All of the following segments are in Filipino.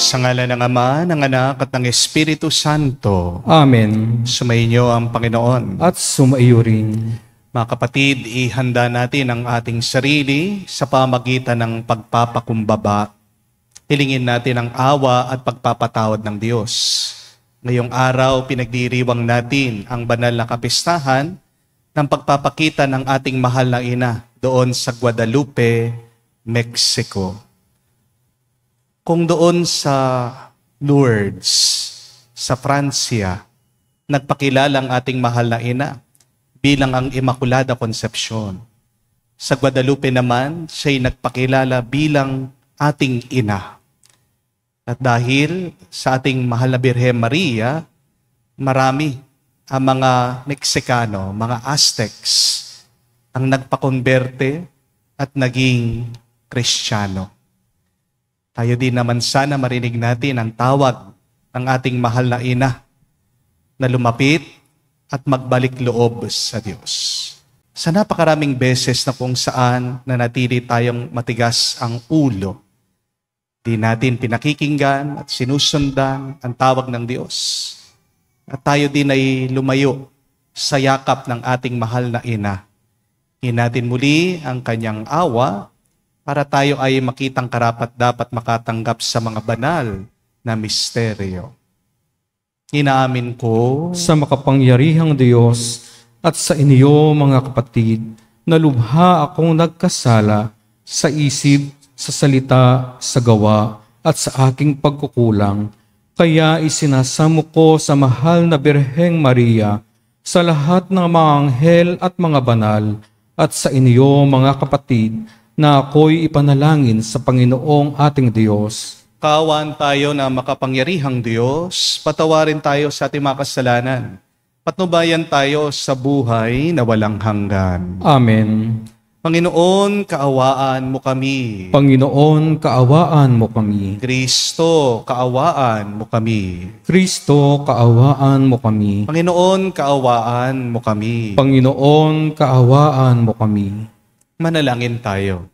Sa ngalan ng Ama, ng Anak, at ng Espiritu Santo. Amen. Sumainyo ang Panginoon. At sumaiyo rin. Mga kapatid, ihanda natin ang ating sarili sa pamagitan ng pagpapakumbaba. Hilingin natin ang awa at pagpapatawad ng Diyos. Ngayong araw, pinagdiriwang natin ang banal na kapistahan ng pagpapakita ng ating mahal na ina doon sa Guadalupe, Mexico. Kung doon sa Lourdes, sa Francia, nagpakilala ang ating mahal na ina bilang ang Immaculada Concepcion. Sa Guadalupe naman, siya'y nagpakilala bilang ating ina. At dahil sa ating mahal na Birhen Maria, marami ang mga Meksikano, mga Aztecs, ang nagpakonberte at naging Kristiyano. Tayo din naman sana marinig natin ang tawag ng ating mahal na ina na lumapit at magbalik loob sa Diyos. Sa napakaraming beses na kung saan nanatili tayong matigas ang ulo, di natin pinakikinggan at sinusundan ang tawag ng Diyos. At tayo din ay lumayo sa yakap ng ating mahal na ina. Hinatin muli ang kanyang awa para tayo ay makitang karapat dapat makatanggap sa mga banal na misteryo. Inaamin ko Sa makapangyarihang Diyos at sa inyo mga kapatid, na lubha akong nagkasala sa isip, sa salita, sa gawa, at sa aking pagkukulang. Kaya isinasamo ko sa mahal na Birheng Maria, sa lahat ng mga anghel at mga banal, at sa inyo mga kapatid, na ako'y ipanalangin sa Panginoong ating Diyos. kaawaan tayo na makapangyarihang Diyos, patawarin tayo sa ating mga kasalanan, patnubayan tayo sa buhay na walang hanggan. Amen. Panginoon, kaawaan mo kami. Panginoon, kaawaan mo kami. Kristo, kaawaan mo kami. Kristo, kaawaan mo kami. Panginoon, kaawaan mo kami. Panginoon, kaawaan mo kami. Manalangin tayo.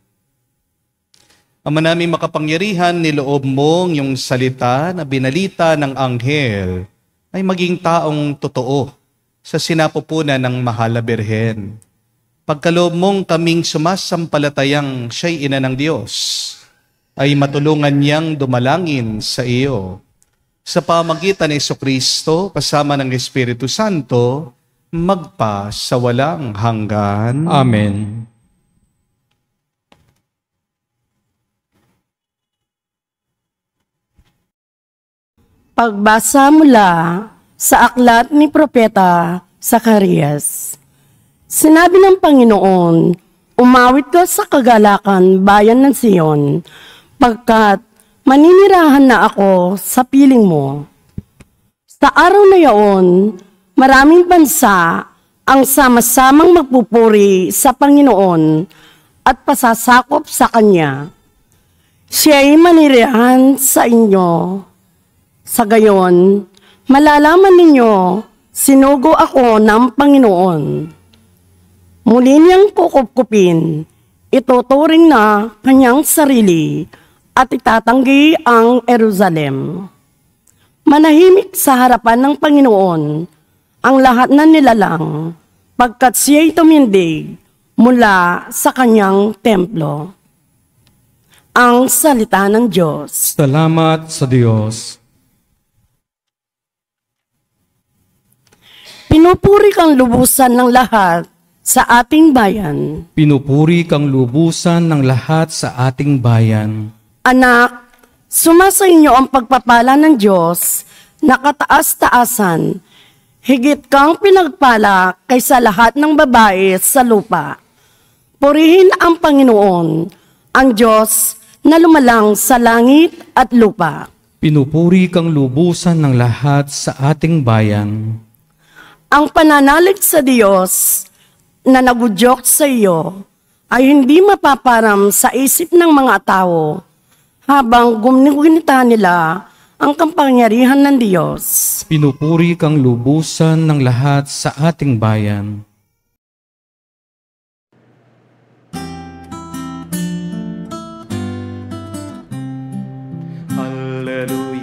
Ama naming makapangyarihan, niloob mong yung salita na binalita ng anghel ay maging taong totoo sa sinapupunan ng mahal na Birhen. Pagkaloob mong kaming sumasampalatayang siya'y ina ng Diyos, ay matulungan niyang dumalangin sa iyo. Sa pamagitan ni Jesucristo, kasama ng Espiritu Santo, magpa sa walang hanggan. Amen. Pagbasa mula sa aklat ni Propeta Zacarias. Sinabi ng Panginoon, umawit ka sa kagalakan, bayan ng Sion, pagkat maninirahan na ako sa piling mo. Sa araw na yaon, maraming bansa ang sama-samang magpupuri sa Panginoon at pasasakop sa Kanya. Siya'y manirahan sa inyo. Sa gayon, malalaman ninyo, sinugo ako ng Panginoon. Muli niyang kukupkupin, ituturing na kanyang sarili at itatanggi ang Jerusalem. Manahimik sa harapan ng Panginoon ang lahat ng nilalang, pagkat siya'y tumindig mula sa kanyang templo. Ang salita ng Diyos. Salamat sa Diyos. Pinupuri kang lubusan ng lahat sa ating bayan. Pinupuri kang lubusan ng lahat sa ating bayan. Anak, sumasa inyo ang pagpapala ng Diyos na kataas-taasan. Higit kang pinagpala kaysa lahat ng babae sa lupa. Purihin ang Panginoon, ang Diyos na lumalang sa langit at lupa. Pinupuri kang lubusan ng lahat sa ating bayan. Ang pananalig sa Diyos na nagudyok sa iyo ay hindi mapaparam sa isip ng mga tao habang guminita nila ang kapangyarihan ng Diyos. Pinupuri kang lubusan ng lahat sa ating bayan. Alleluia.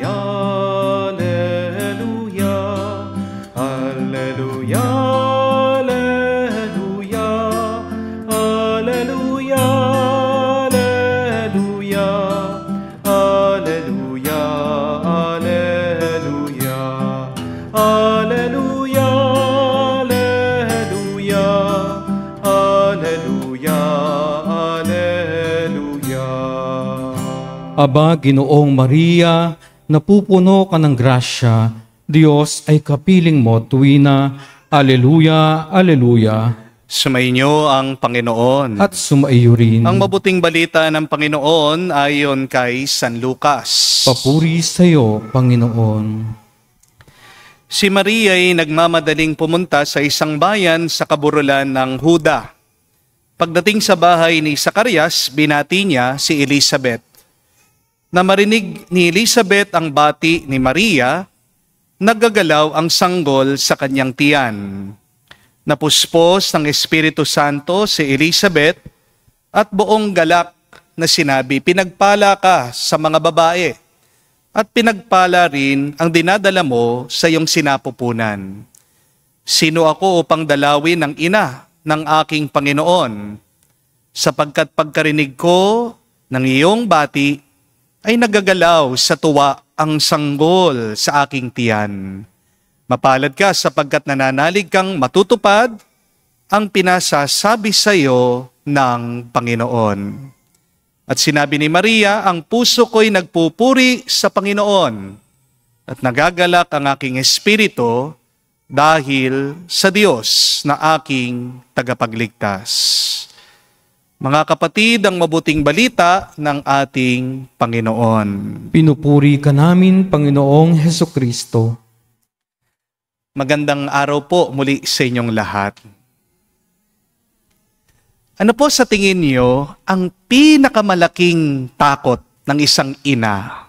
Aba, Ginoong Maria, napupuno ka ng grasya, Diyos ay kapiling mo tuwina. Alleluia, Alleluia. Sumainyo ang Panginoon. At sumaiyo rin. Ang mabuting balita ng Panginoon ayon kay San Lucas. Papuri sa iyo, Panginoon. Si Maria ay nagmamadaling pumunta sa isang bayan sa kaburulan ng Huda. Pagdating sa bahay ni Zacarias, binati niya si Elizabeth. Na marinig ni Elizabeth ang bati ni Maria, naggagalaw ang sanggol sa kanyang tiyan. Napuspos ng Espiritu Santo si Elizabeth at buong galak na sinabi, "Pinagpala ka sa mga babae at pinagpala rin ang dinadala mo sa iyong sinapupunan. Sino ako upang dalawin ng ina ng aking Panginoon? Sapagkat pagkarinig ko ng iyong bati, ay nagagalaw sa tuwa ang sanggol sa aking tiyan. Mapalad ka sapagkat nananalig kang matutupad ang pinasasabi sa iyo ng Panginoon." At sinabi ni Maria, "Ang puso ko'y nagpupuri sa Panginoon at nagagalak ang aking espiritu dahil sa Diyos na aking tagapagligtas." Mga kapatid, ang mabuting balita ng ating Panginoon. Pinupuri ka namin, Panginoong Hesukristo. Magandang araw po muli sa inyong lahat. Ano po sa tingin niyo ang pinakamalaking takot ng isang ina?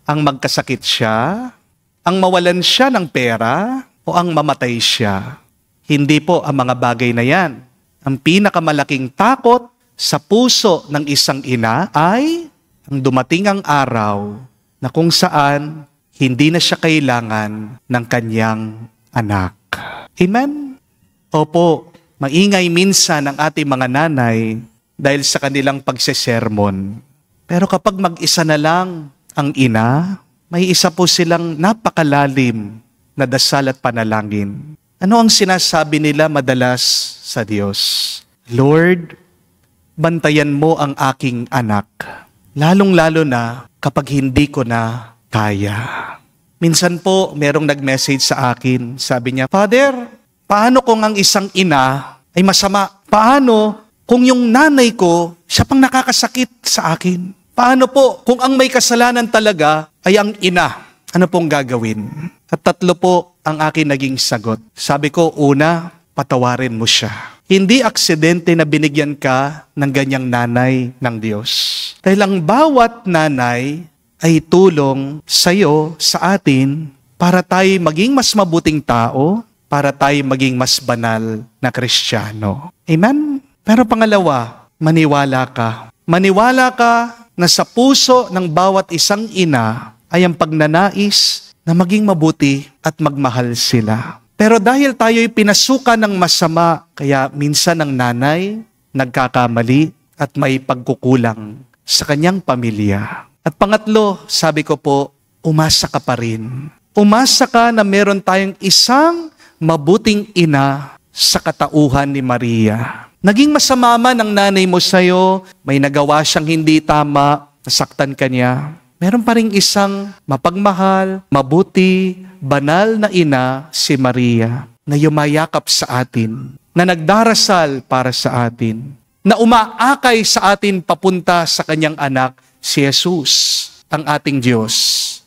Ang magkasakit siya? Ang mawalan siya ng pera? O ang mamatay siya? Hindi po ang mga bagay na yan. Ang pinakamalaking takot sa puso ng isang ina ay ang dumating ang araw na kung saan hindi na siya kailangan ng kanyang anak. Amen? Opo, maingay minsan ang ating mga nanay dahil sa kanilang pagsesermon. Pero kapag mag-isa na lang ang ina, may isa po silang napakalalim na dasal at panalangin. Ano ang sinasabi nila madalas sa Diyos? "Lord, bantayan mo ang aking anak, lalong-lalo na kapag hindi ko na kaya." Minsan po, merong nag-message sa akin. Sabi niya, "Father, paano kung ang isang ina ay masama? Paano kung yung nanay ko, siya pang nakakasakit sa akin? Paano po kung ang may kasalanan talaga ay ang ina? Ano pong gagawin?" At 3 po ang akin naging sagot. Sabi ko, una, patawarin mo siya. Hindi aksidente na binigyan ka ng ganyang nanay ng Diyos. Dahil ang bawat nanay ay tulong sa'yo, sa atin, para tayo maging mas mabuting tao, para tayo maging mas banal na Kristiyano. Amen? Pero pangalawa, maniwala ka. Maniwala ka na sa puso ng bawat isang ina ay ang pagnanais na maging mabuti at magmahal sila. Pero dahil tayo'y pinasukan ng masama, kaya minsan ang nanay nagkakamali at may pagkukulang sa kanyang pamilya. At pangatlo, sabi ko po, umasa ka pa rin. Umasa ka na meron tayong isang mabuting ina sa katauhan ni Maria. Naging masama man ang nanay mo sa'yo, may nagawa siyang hindi tama, nasaktan ka niya. Meron pa rin isang mapagmahal, mabuti, banal na ina, si Maria, na yumayakap sa atin, na nagdarasal para sa atin, na umaakay sa atin papunta sa kanyang anak, si Jesus, ang ating Diyos,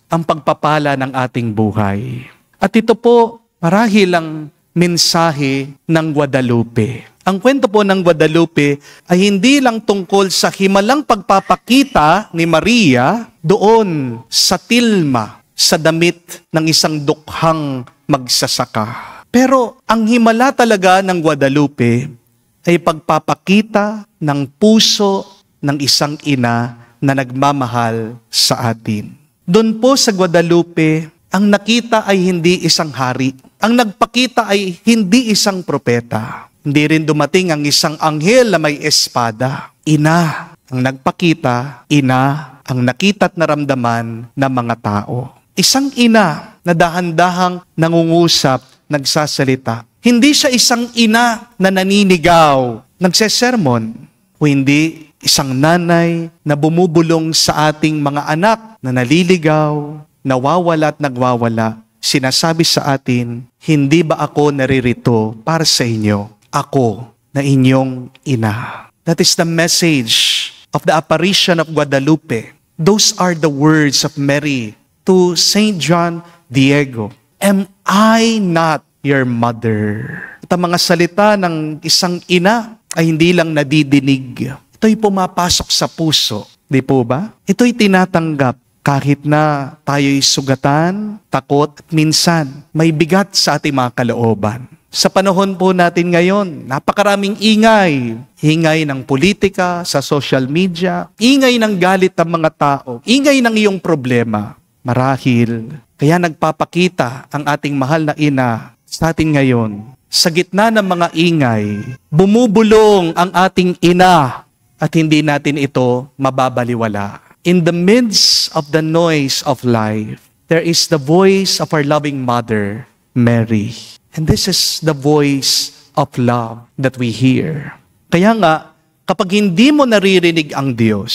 ang pagpapala ng ating buhay. At ito po, marahil ang mensahe ng Guadalupe. Ang kwento po ng Guadalupe ay hindi lang tungkol sa himalang pagpapakita ni Maria doon sa tilma, sa damit ng isang dukhang magsasaka. Pero ang himala talaga ng Guadalupe ay pagpapakita ng puso ng isang ina na nagmamahal sa atin. Doon po sa Guadalupe, ang nakita ay hindi isang hari. Ang nagpakita ay hindi isang propeta. Hindi rin dumating ang isang anghel na may espada. Ina ang nagpakita, ina ang nakita at naramdaman ng mga tao. Isang ina na dahan-dahang nangungusap, nagsasalita. Hindi siya isang ina na naninigaw, nagsesermon. O hindi isang nanay na bumubulong sa ating mga anak na naliligaw, nawawala at nagwawala, sinasabi sa atin, hindi ba ako naririto para sa inyo? Ako na inyong ina. That is the message of the apparition of Guadalupe. Those are the words of Mary to Saint John Diego. Am I not your mother? At ang mga salita ng isang ina ay hindi lang nadidinig. Ito'y pumapasok sa puso. Di po ba? Ito'y tinatanggap kahit na tayo'y sugatan, takot, at minsan may bigat sa ating mga kalooban. Sa panahon po natin ngayon, napakaraming ingay. Ingay ng politika, sa social media, ingay ng galit ng mga tao, ingay ng iyong problema. Marahil, kaya nagpapakita ang ating mahal na ina sa atin ngayon. Sa gitna ng mga ingay, bumubulong ang ating ina at hindi natin ito mababaliwala. In the midst of the noise of life, there is the voice of our loving mother, Mary. And this is the voice of love that we hear. Kaya nga, kapag hindi mo naririnig ang Diyos,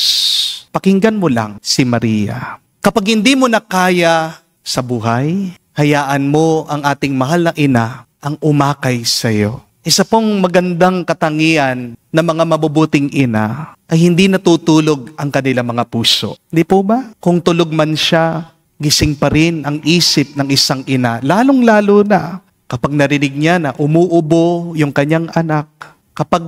pakinggan mo lang si Maria. Kapag hindi mo na kaya sa buhay, hayaan mo ang ating mahal na ina ang umakay sa iyo. Isa pong magandang katangian ng mga mabubuting ina ay hindi natutulog ang kanilang mga puso. Di po ba? Kung tulog man siya, gising pa rin ang isip ng isang ina. Lalong-lalo na kapag narinig niya na umuubo yung kanyang anak, kapag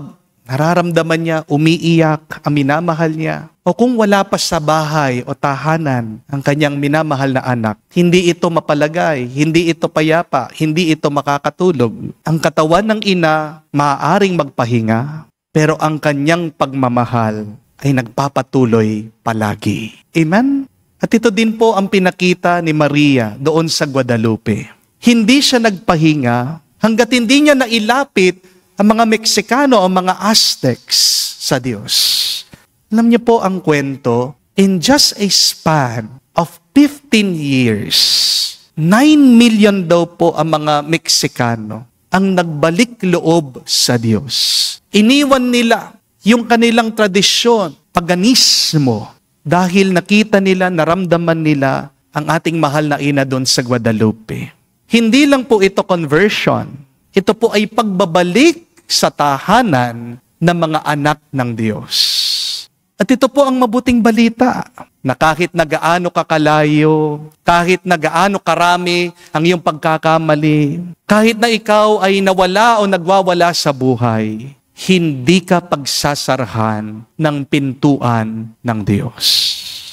nararamdaman niya, umiiyak ang minamahal niya, o kung wala pa sa bahay o tahanan ang kanyang minamahal na anak, hindi ito mapalagay, hindi ito payapa, hindi ito makakatulog. Ang katawan ng ina maaaring magpahinga, pero ang kanyang pagmamahal ay nagpapatuloy palagi. Amen? At ito din po ang pinakita ni Maria doon sa Guadalupe. Hindi siya nagpahinga hanggat hindi niya nailapit ang mga Meksikano o mga Aztecs sa Diyos. Alam niyo po ang kwento, in just a span of 15 years, 9 million daw po ang mga Meksikano ang nagbalik loob sa Diyos. Iniwan nila yung kanilang tradisyon, paganismo, dahil nakita nila, naramdaman nila ang ating mahal na ina doon sa Guadalupe. Hindi lang po ito conversion, ito po ay pagbabalik sa tahanan ng mga anak ng Diyos. At ito po ang mabuting balita, na kahit na gaano kakalayo, kahit na gaano karami ang iyong pagkakamali, kahit na ikaw ay nawala o nagwawala sa buhay, hindi ka pagsasarhan ng pintuan ng Diyos.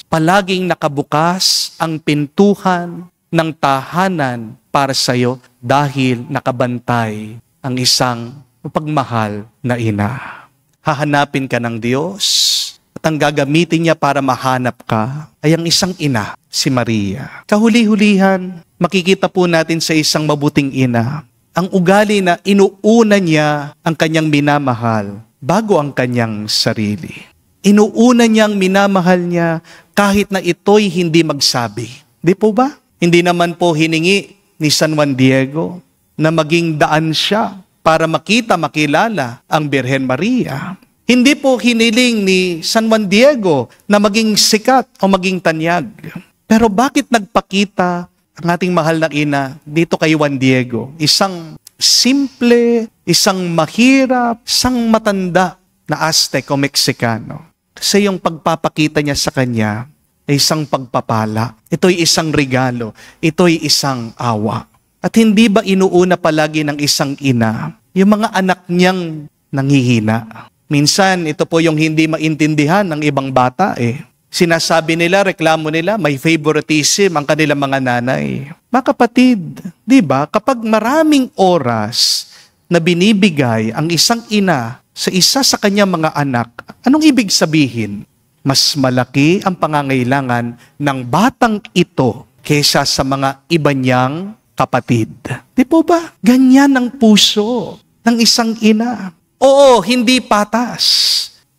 Palaging nakabukas ang pintuan ng tahanan para sa iyo dahil nakabantay ang isang pagmahal na ina. Hahanapin ka ng Diyos at ang gagamitin niya para mahanap ka ay ang isang ina, si Maria. Kahuli-hulihan, makikita po natin sa isang mabuting ina ang ugali na inuuna niya ang kanyang minamahal bago ang kanyang sarili. Inuuna niyang minamahal niya kahit na ito'y hindi magsabi. Di po ba? Hindi naman po hiningi ni San Juan Diego na maging daan siya para makilala ang Birhen Maria. Hindi po hiniling ni San Juan Diego na maging sikat o maging tanyag. Pero bakit nagpakita ang ating mahal na ina dito kay Juan Diego? Isang simple, isang mahirap, isang matanda na Aztec o Meksikano. Kasi yung pagpapakita niya sa kanya ay isang pagpapala. Ito'y isang regalo. Ito'y isang awa. At hindi ba inuuna palagi ng isang ina yung mga anak niyang nanghihina? Minsan, ito po yung hindi maintindihan ng ibang bata Sinasabi nila, reklamo nila, may favoritism ang kanilang mga nanay. Mga kapatid, di ba, kapag maraming oras na binibigay ang isang ina sa isa sa kanyang mga anak, anong ibig sabihin? Mas malaki ang pangangailangan ng batang ito kaysa sa mga iba niyang kapatid. Di po ba? Ganyan ang puso ng isang ina. Oo, hindi patas,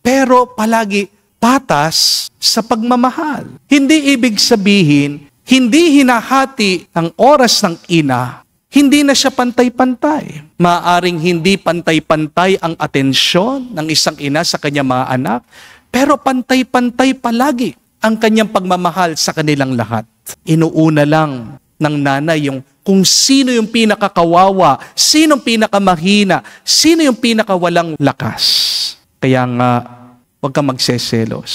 pero palagi patas sa pagmamahal. Hindi ibig sabihin, hindi hinahati ang oras ng ina Hindi na siya pantay-pantay. Maaaring hindi pantay-pantay ang atensyon ng isang ina sa kanyang mga anak, pero pantay-pantay palagi ang kanyang pagmamahal sa kanilang lahat. Inuuna lang ng nanay yung kung sino yung pinakakawawa, sino yung pinakamahina, sino yung pinakawalang lakas. Kaya nga, huwag kang magseselos.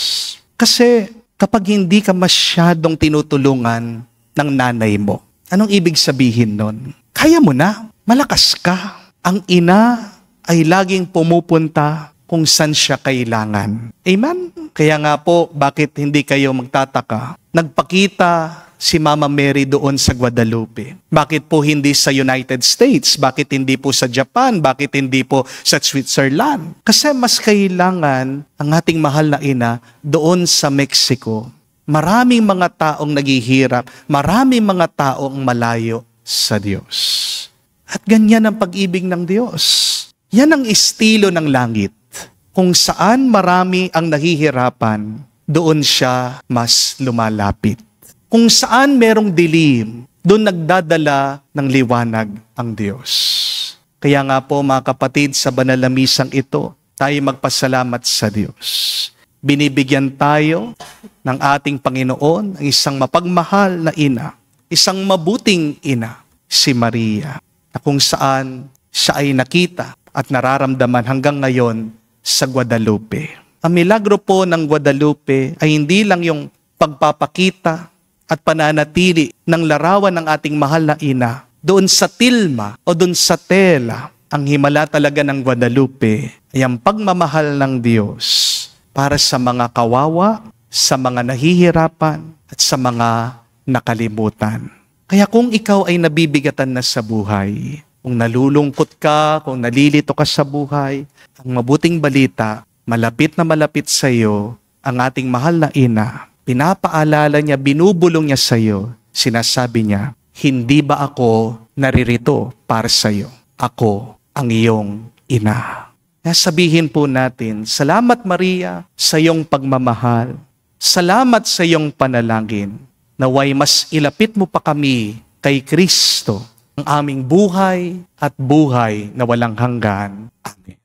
Kasi kapag hindi ka masyadong tinutulungan ng nanay mo, anong ibig sabihin nun? Kaya mo na, malakas ka. Ang ina ay laging pumupunta kung saan siya kailangan. Amen? Kaya nga po, bakit hindi kayo magtataka? Nagpakita si Mama Mary doon sa Guadalupe. Bakit po hindi sa United States? Bakit hindi po sa Japan? Bakit hindi po sa Switzerland? Kasi mas kailangan ang ating mahal na ina doon sa Mexico. Maraming mga taong naghihirap, maraming mga taong malayo sa Diyos. At ganyan ang pag-ibig ng Diyos. Yan ang estilo ng langit. Kung saan marami ang nahihirapan, doon siya mas lumalapit. Kung saan merong dilim, doon nagdadala ng liwanag ang Diyos. Kaya nga po mga kapatid, sa banal na misang ito, tayo magpasalamat sa Diyos. Binibigyan tayo ng ating Panginoon ang isang mapagmahal na ina, isang mabuting ina, si Maria, na kung saan siya ay nakita at nararamdaman hanggang ngayon sa Guadalupe. Ang milagro po ng Guadalupe ay hindi lang yung pagpapakita at pananatili ng larawan ng ating mahal na ina doon sa tilma o doon sa tela. Ang himala talaga ng Guadalupe ay ang pagmamahal ng Diyos para sa mga kawawa, sa mga nahihirapan, at sa mga nakalimutan. Kaya kung ikaw ay nabibigatan na sa buhay, kung nalulungkot ka, kung nalilito ka sa buhay, ang mabuting balita, malapit na malapit sa iyo ang ating mahal na ina. Pinapaalala niya, binubulong niya sa iyo, sinasabi niya, hindi ba ako naririto para sa iyo? Ako ang iyong ina. Kaya sabihin po natin, salamat Maria sa iyong pagmamahal. Salamat sa iyong panalangin. Naway mas ilapit mo pa kami kay Kristo, ang aming buhay at buhay na walang hanggan. Amen.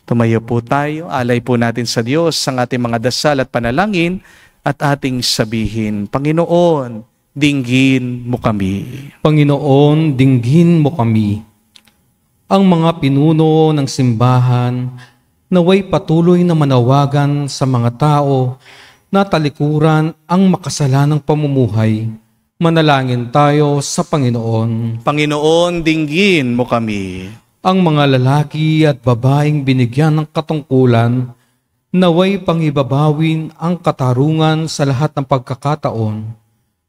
Tumayo po tayo, alay po natin sa Diyos ang ating mga dasal at panalangin at ating sabihin, Panginoon, dinggin mo kami. Panginoon, dinggin mo kami. Ang mga pinuno ng simbahan, naway patuloy na manawagan sa mga tao na talikuran ang makasalanang pamumuhay. Manalangin tayo sa Panginoon. Panginoon, dinggin mo kami. Ang mga lalaki at babaeng binigyan ng katungkulan, naway pangibabawin ang katarungan sa lahat ng pagkakataon.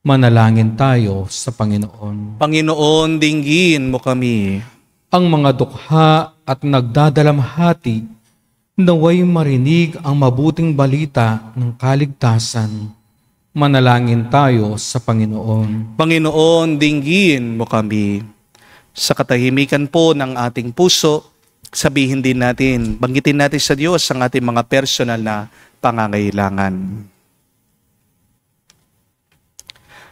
Manalangin tayo sa Panginoon. Panginoon, dinggin mo kami. Ang mga dukha at nagdadalamhati, naway marinig ang mabuting balita ng kaligtasan. Manalangin tayo sa Panginoon. Panginoon, dinggin mo kami. Sa katahimikan po ng ating puso, sabihin din natin, banggitin natin sa Diyos ang ating mga personal na pangangailangan.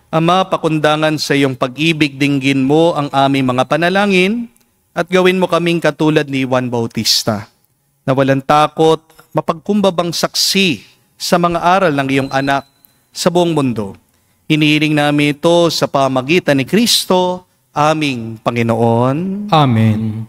Ama, pakundangan sa iyong pag-ibig, dinggin mo ang aming mga panalangin at gawin mo kaming katulad ni Juan Bautista, na walang takot, mapagkumbabang saksi sa mga aral ng iyong anak sa buong mundo. Hinihiling namin ito sa pamagitan ni Kristo, aming Panginoon. Amen.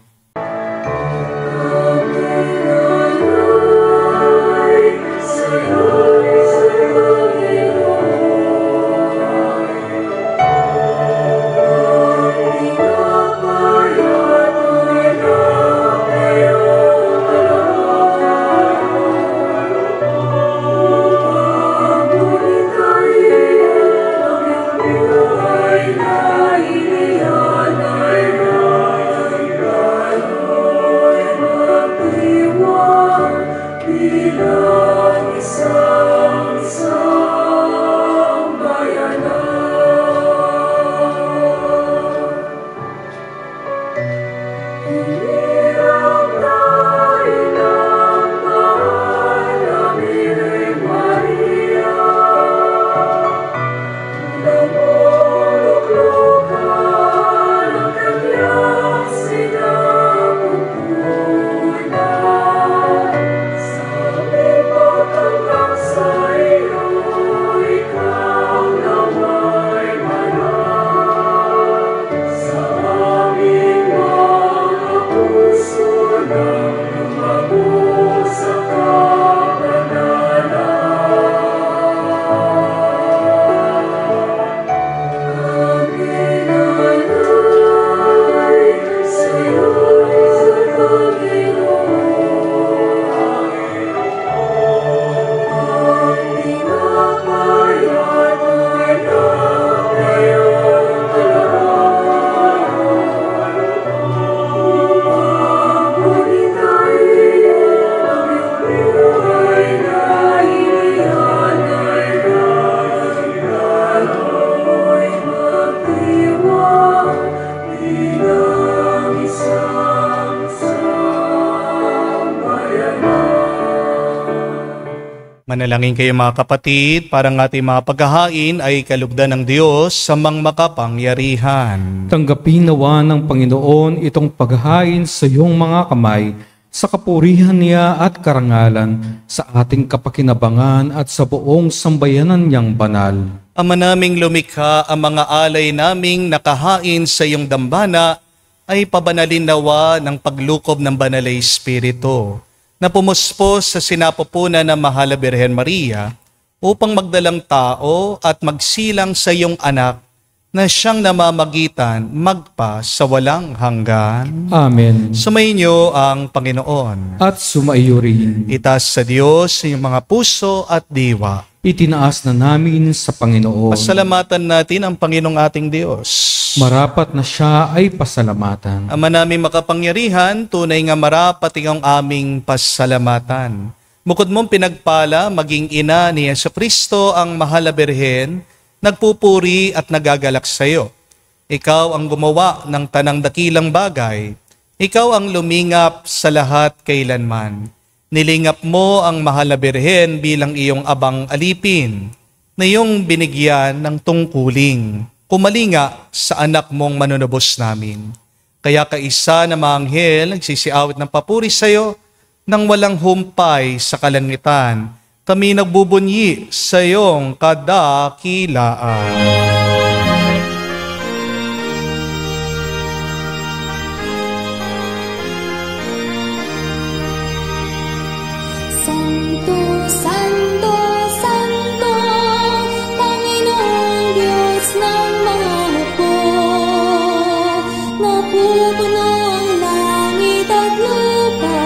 Manalangin kayo mga kapatid, para ang ating mga paghahain ay kalugdan ng Diyos sa makapangyarihan. Tanggapin nawa ng Panginoon itong paghahain sa iyong mga kamay, sa kapurihan niya at karangalan, sa ating kapakinabangan at sa buong sambayanan niyang banal. Ama naming lumikha, ang mga alay naming nakahain sa iyong dambana ay pabanalin nawa ng paglukob ng Banal na Espiritu, na pumuspos sa sinapupunan ng Mahal na Birhen Maria upang magdalang tao at magsilang sa iyong anak na siyang namamagitan magpa sa walang hanggan. Amen. Sumainyo ang Panginoon. At sumaiyo rin. Itaas sa Diyos inyong mga puso at diwa. Itinaas na namin sa Panginoon. Pasalamatan natin ang Panginoong ating Diyos. Marapat na siya ay pasalamatan. Ama namin makapangyarihan, tunay nga marapat ang aming pasalamatan. Bukod mong pinagpala, maging ina ni Jesucristo ang Mahal na Birhen, nagpupuri at nagagalak sa iyo. Ikaw ang gumawa ng tanang dakilang bagay. Ikaw ang lumingap sa lahat kailanman. Nilingap mo ang Mahal na Birhen bilang iyong abang alipin, na iyong binigyan ng tungkuling kumalinga sa anak mong manunubos namin. Kaya kaisa na mga anghel nagsisiawit ng papuri sa iyo, nang walang humpay sa kalangitan, kami nagbubunyi sa iyong kadakilaan. Santo, Santo, Santo, Panginoong Diyos ng mga hukbo. Napupuno ang langit at lupa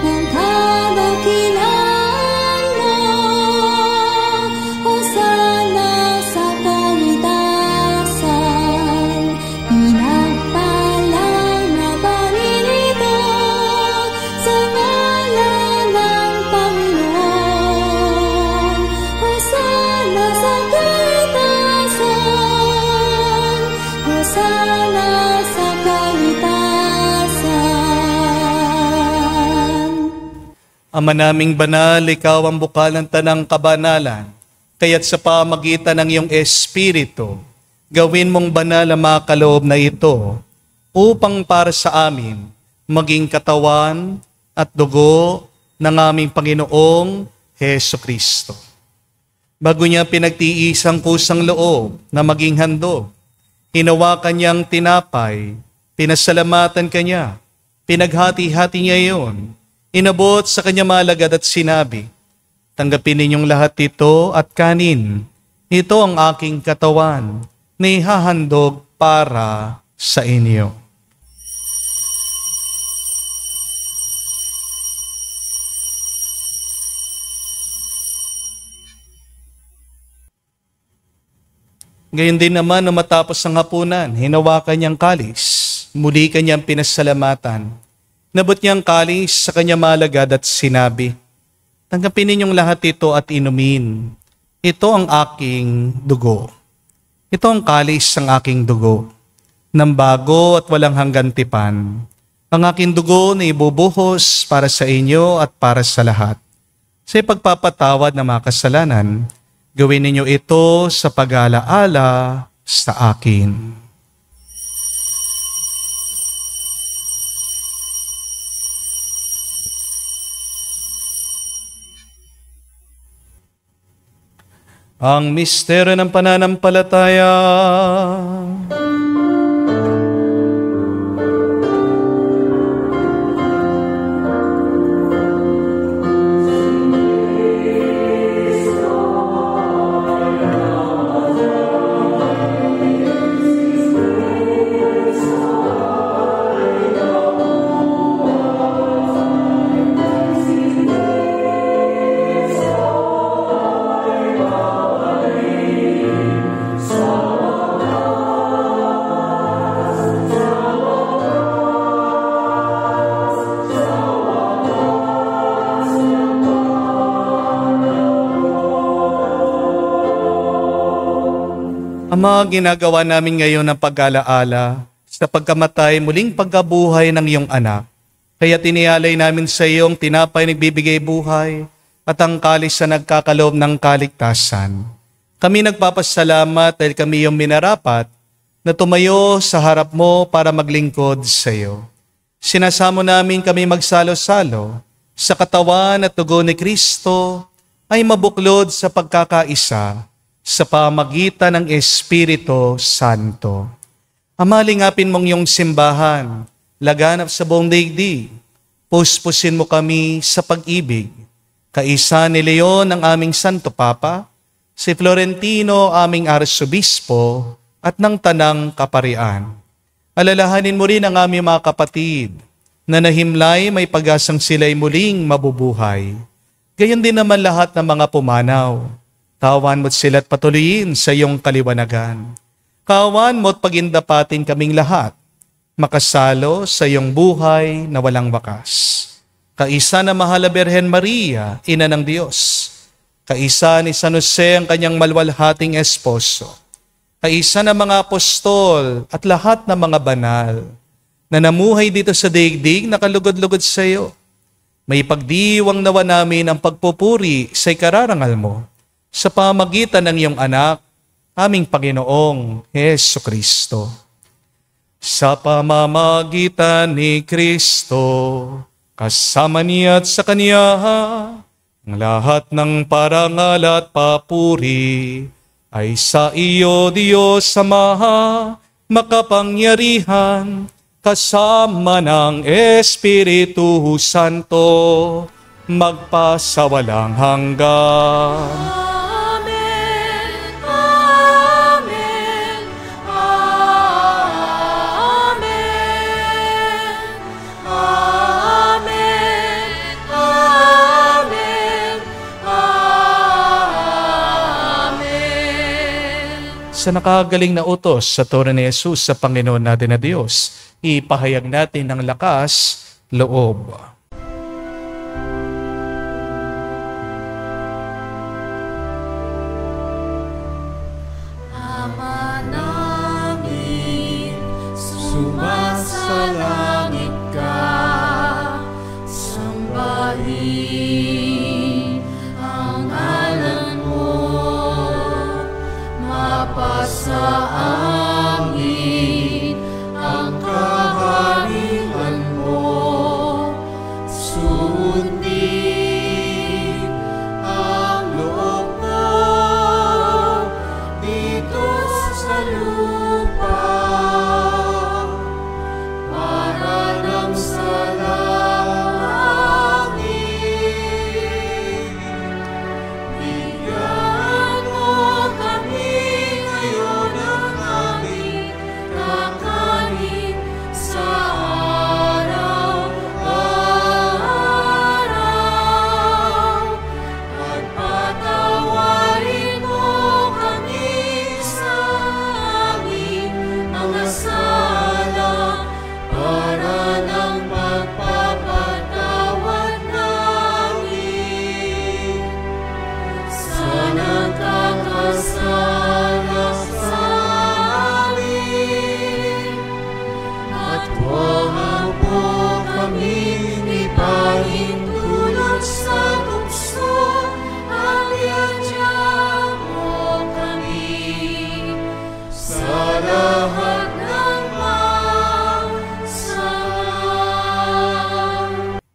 ng kadakilaan mo. Hosana sa kaitasan, pinagpalang na Panginoon sa ngalan ng Panginoon. Hosana sa kaitasan, Hosana sa kaitasan. Ama naming banal, ikaw ang bukal ng tanang kabanalan, kaya't sa pamagitan ng iyong Espiritu, gawin mong banal ang mga kaloob na ito, upang para sa amin maging katawan at dugo ng aming Panginoong Heso Kristo. Bago niya pinagtiis ang kusang loob na maging handog, hinawakan niyang tinapay, pinasalamatan kanya, pinaghati-hati niya iyon, inabot sa kanya malagad at sinabi, tanggapin ninyong lahat ito at kanin. Ito ang aking katawan na ihahandog para sa inyo. Gayon din naman na matapos ang hapunan, hinawakan niyang kalis, muli kanyang pinasalamatan. Nabot niyang kalis sa kanya malagad at sinabi, tanggapin ninyong lahat ito at inumin. Ito ang aking dugo. Ito ang kalis ng aking dugo, ng bago at walang hanggan tipan. Ang aking dugo na ibubuhos para sa inyo at para sa lahat. Sa pagpapatawad ng mga kasalanan, gawin ninyo ito sa pag-alaala sa akin. Ang misteryo ng pananampalataya. Ama, ginagawa namin ngayon ang pag-alaala sa pagkamatay muling pagkabuhay ng iyong anak. Kaya tinialay namin sa iyong tinapay nagbibigay buhay at ang kalis na nagkakaloob ng kaligtasan. Kami nagpapasalamat dahil kami yung minarapat na tumayo sa harap mo para maglingkod sa iyo. Sinasamo namin kami magsalo-salo sa katawan at dugo ni Kristo ay mabuklod sa pagkakaisa sa pamagitan ng Espiritu Santo. Amalingapin mong iyong simbahan, laganap sa buong daigdig. Puspusin mo kami sa pag-ibig. Kaisa ni Leon ang aming Santo Papa, si Florentino aming Arsobispo at ng Tanang Kaparian. Alalahanin mo rin ang aming mga kapatid na nahimlay may pag-asang sila'y muling mabubuhay. Gayon din naman lahat ng mga pumanaw. Tawan mo't sila't patuloyin sa iyong kaliwanagan. Kawan mo't pagindapatin kaming lahat, makasalo sa iyong buhay na walang wakas. Kaisa na mahal na Birhen Maria, Ina ng Diyos. Kaisa ni San Jose ang kanyang malwalhating esposo. Kaisa na mga apostol at lahat ng mga banal na namuhay dito sa daigdig na kalugod-lugod sa iyo. May pagdiwang nawa namin ang pagpupuri sa ikararangal mo sa pamagitan ng iyong anak, aming Panginoong Jesucristo. Sa pamamagitan ni Kristo, kasama niya at sa Kanya, ang lahat ng parangal at papuri ay sa iyo, Diyos Ama, makapangyarihan, kasama ng Espiritu Santo, magpasawalang hanggan. Sa nakagaling na utos sa Toro ni Jesus sa Panginoon natin na Diyos, ipahayag natin ng lakas, loob. Ama namin, sumasalangit ka, sambahin ang ngalan mo, mapasa amin ang kaharian mo, sundin ang loob mo dito sa lupa, para nang sa langit. Bigyan mo kami ngayon ng aming kakanin sa araw-araw, at patawarin mo kami sa aming mga sala, para ng pagpapatawad namin sa nagkakasala sa amin. At huwag mo po kami ipahintulot sa tukso, at iadya mo kami sa lahat ng masama.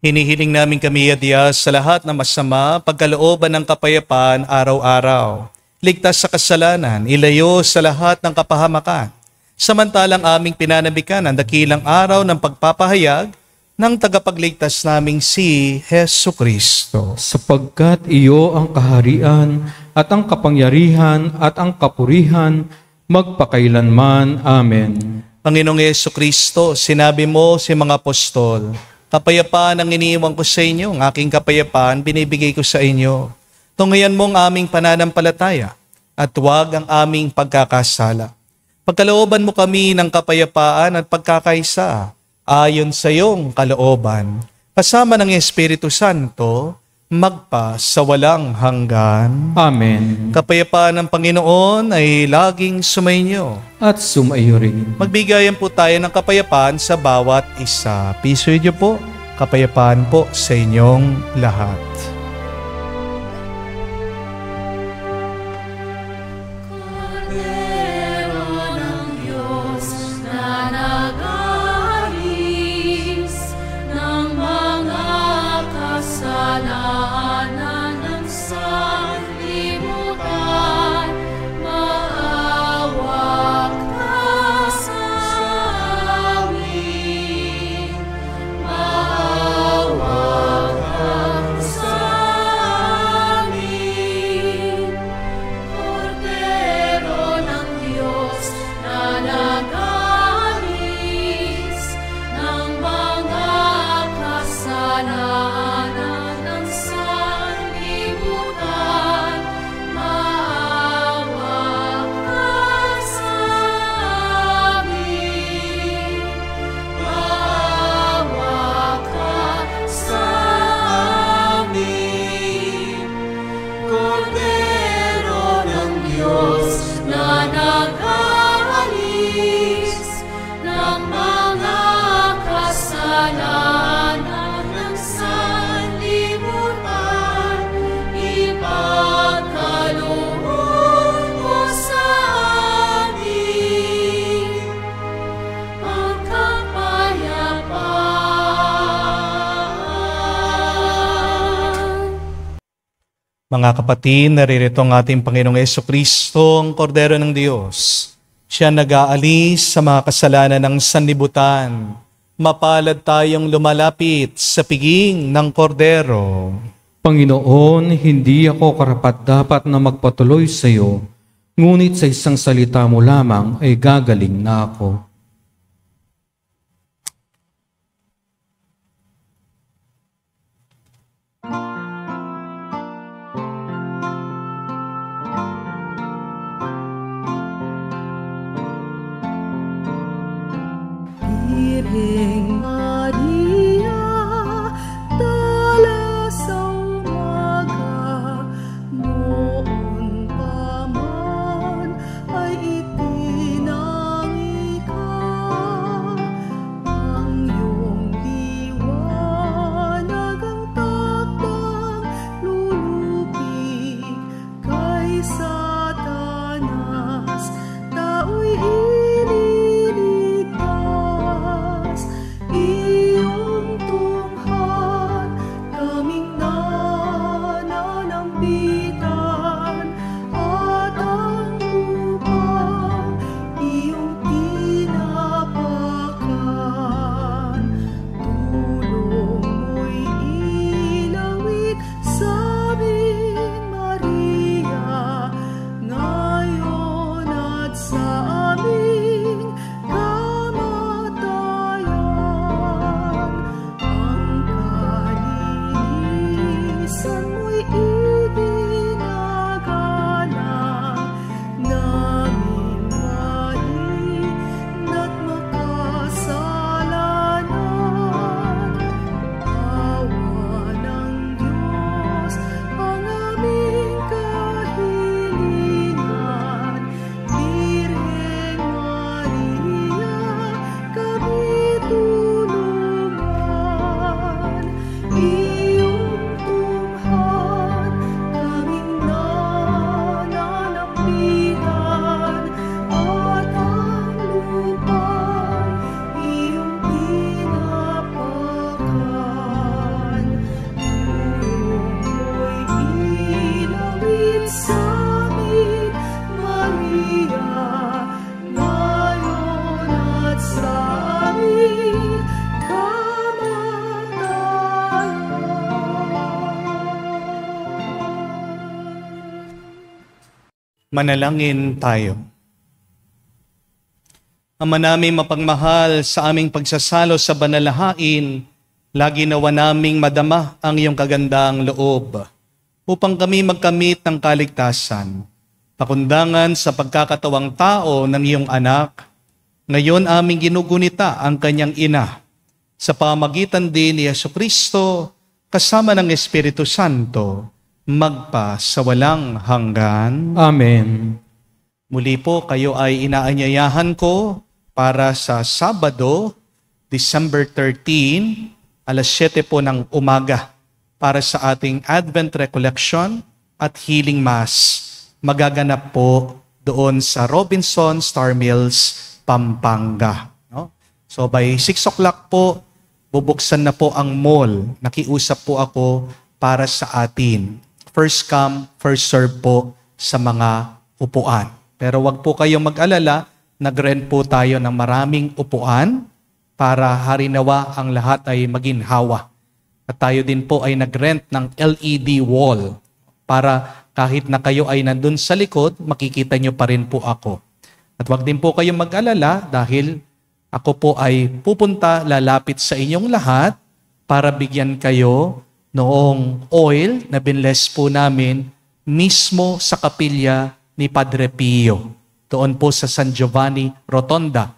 Hinihiling namin kami, Diyos, sa lahat ng masama, pagkalooban ng kapayapaan araw-araw. Ligtas sa kasalanan, ilayo sa lahat ng kapahamakan. Samantalang aming pinanabikan ang dakilang araw ng pagpapahayag ng tagapagligtas naming si Hesu Kristo. Sapagkat iyo ang kaharian at ang kapangyarihan at ang kapurihan magpakailanman. Amen. Panginoong Hesu Kristo, sinabi mo si mga apostol, kapayapaan ang iniiwan ko sa inyo, ang aking kapayapaan binibigay ko sa inyo. Tungayan mo ang aming pananampalataya at huwag ang aming pagkakasala. Pagkalooban mo kami ng kapayapaan at pagkakaisa ayon sa iyong kalooban, kasama ng Espiritu Santo, magpa sa walang hanggan. Amen. Kapayapaan ng Panginoon ay laging sumainyo. At sumaiyo rin. Magbigayan po tayo ng kapayapaan sa bawat isa. Piso niyo po, kapayapaan po sa inyong lahat. kasalanan ng sanlibutan, maawa ka sa amin. Maawa ka sa amin. Kordero ng Diyos na nag-alis ng mga kasalanan ng sanlibutan, maawa ka sa amin. Maawa ka sa amin. Kordero ng Diyos na nag-alis ng mga kasalanan ng sanlibutan, ipagkaloob mo sa amin ang kapayapaan. Mga kapatid, naririto ang ating Panginoong Jesucristo, ang Kordero ng Diyos. Siya nag-aalis sa mga kasalanan ng sanlibutan. Mapalad tayong lumalapit sa piging ng Kordero. Panginoon, hindi ako karapat-dapat na magpatuloy sa iyo, ngunit sa isang salita mo lamang ay gagaling na ako. Virgen Maria, dala sa umaga, noon pa man ay itinangi ka. Ang iyong liwanag ang takdang lulupig kay Satanas, tao'y ililigtas. Iyong tunghan kaming nananambitan, at ang lupa iyong tinapakan. Tulong mo'y ilawit sa amin, Maria, ngayon at sa aming kamatayan. Ang kalinisan mo'y iginagalang, namin mahina't makasalanan. Awa ng Diyos ang aming kahilingan. Birhen Maria, kami tulungan. Iyong tunghan kaming nananambitan, at ang lupa iyong tinapakan. Tulong mo'y ilawit sa amin, Maria, ngayon at sa aming kamatayan. Manalangin tayo. Ama namin mapagmahal, sa aming pagsasalo sa banalhain, lagi nawa naming madama ang iyong kagandang loob upang kami magkamit ng kaligtasan. Pakundangan sa pagkakatawang tao ng iyong anak, ngayon aming ginugunita ang kanyang ina sa pamagitan din ni Jesucristo kasama ng Espiritu Santo, magpa sa walang hanggan. Amen. Muli po kayo ay inaanyayahan ko para sa Sabado, December 13, alas 7 po ng umaga para sa ating Advent Recollection at Healing Mass. Magaganap po doon sa Robinson Star Mills, Pampanga. No? So by 6 o'clock po, bubuksan na po ang mall. Nakiusap po ako para sa atin. First come, first serve po sa mga upuan. Pero wag po kayong mag-alala, nag-rent po tayo ng maraming upuan para harinawa ang lahat ay maginhawa. At tayo din po ay nag-rent ng LED wall para kahit na kayo ay nandun sa likod, makikita nyo pa rin po ako. At wag din po kayong mag-alala dahil ako po ay pupunta, lalapit sa inyong lahat para bigyan kayo noong oil na binless po namin mismo sa kapilya ni Padre Pio. Doon po sa San Giovanni Rotonda,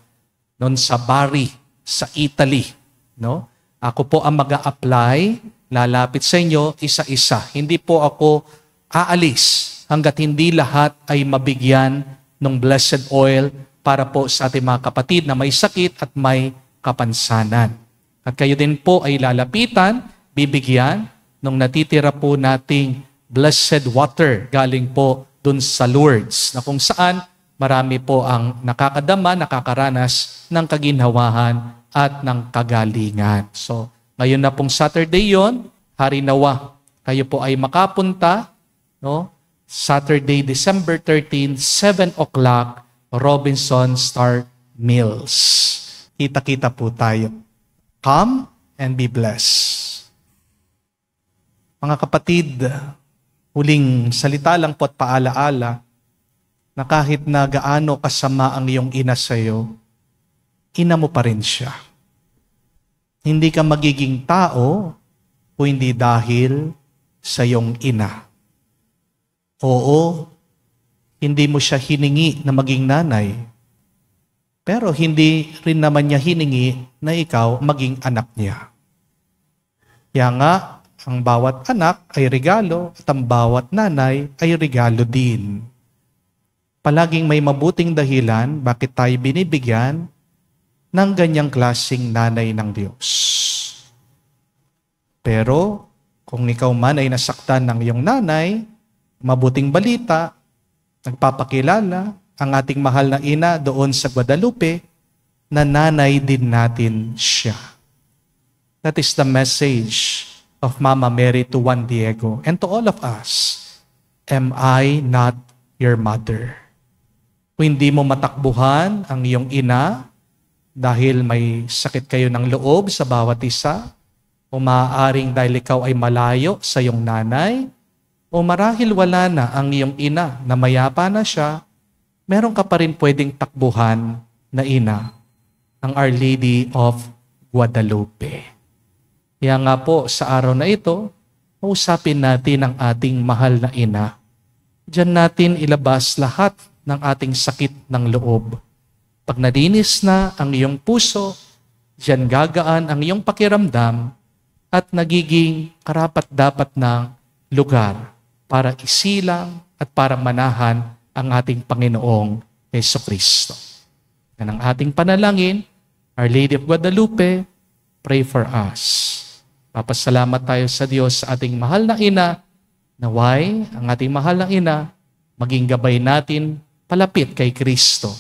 noon sa Bari, sa Italy. No? Ako po ang mag-a-apply, lalapit sa inyo isa-isa. Hindi po ako aalis hanggat hindi lahat ay mabigyan ng blessed oil para po sa ating mga kapatid na may sakit at may kapansanan. At kayo din po ay lalapitan, bibigyan nung natitira po nating blessed water galing po dun sa Lourdes na kung saan marami po ang nakakadama, nakakaranas ng kaginhawahan at ng kagalingan. So, ngayon na pong Saturday yon, harinawa. Kayo po ay makapunta, no? Saturday, December 13, 7 o'clock, Robinson Star Mills. Kita-kita po tayo. Come and be blessed. Mga kapatid, huling salita lang po at paalaala na kahit na gaano kasama ang iyong ina sa iyo, ina mo pa rin siya. Hindi ka magiging tao kung hindi dahil sa iyong ina. Oo, hindi mo siya hiningi na maging nanay. Pero hindi rin naman niya hiningi na ikaw maging anak niya. Kaya nga, ang bawat anak ay regalo at ang bawat nanay ay regalo din. Palaging may mabuting dahilan bakit tayo binibigyan ng ganyang klaseng nanay ng Diyos. Pero kung ikaw man ay nasaktan ng iyong nanay, mabuting balita, nagpapakilala ang ating mahal na ina doon sa Guadalupe na nanay din natin siya. That is the message of Mama Mary to Juan Diego and to all of us. Am I not your mother? Kung hindi mo matakbuhan ang iyong ina dahil may sakit kayo ng loob sa bawat isa, o maaaring dahil ikaw ay malayo sa iyong nanay, o marahil wala na ang iyong ina na mayapa na siya, meron ka pa rin pwedeng takbuhan na ina, ang Our Lady of Guadalupe. Kaya nga po sa araw na ito, mausapin natin ang ating mahal na ina. Diyan natin ilabas lahat ng ating sakit ng loob. Pag nalinis na ang iyong puso, diyan gagaan ang iyong pakiramdam at nagiging karapat-dapat ng lugar para isilang at para manahan ang ating Panginoong Jesucristo. Yan ang ating panalangin. Our Lady of Guadalupe, pray for us. Papasalamat tayo sa Diyos sa ating mahal na ina, naway ang ating mahal na ina maging gabay natin palapit kay Kristo.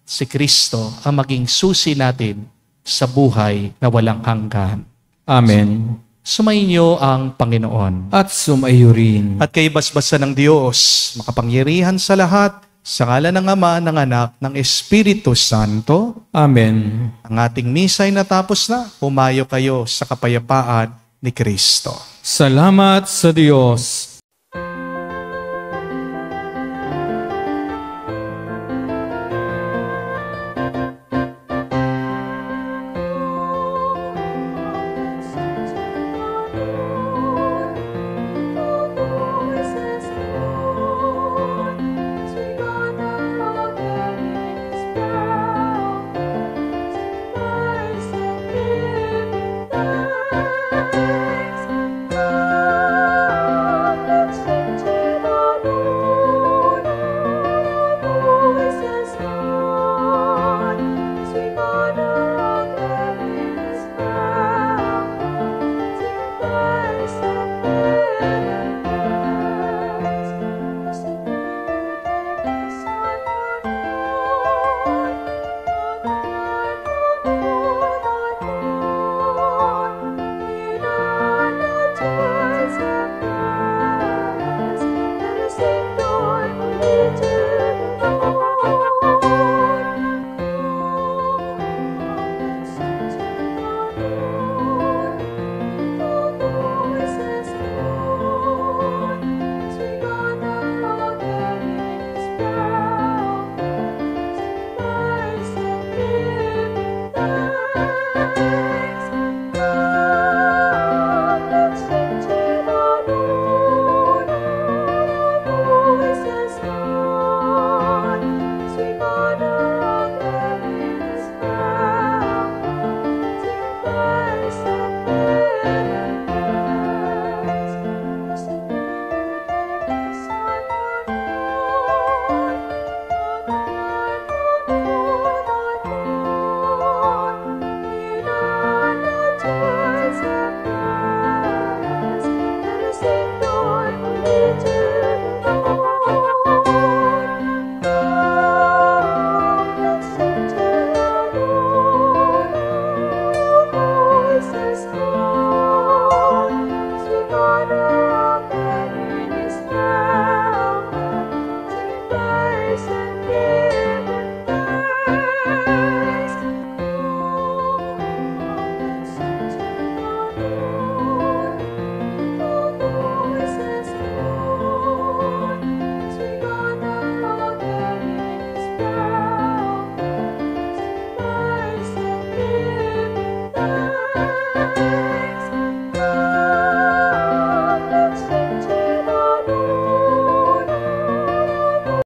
Si Kristo ang maging susi natin sa buhay na walang hanggan. Amen. Sumainyo ang Panginoon. At sumayo rin. At kay basbasa ng Diyos, makapangyarihan sa lahat, sa ngalan ng Ama, ng Anak, ng Espiritu Santo. Amen. Ang ating misa ay natapos na. Pumayo kayo sa kapayapaan ni Kristo. Salamat sa Diyos.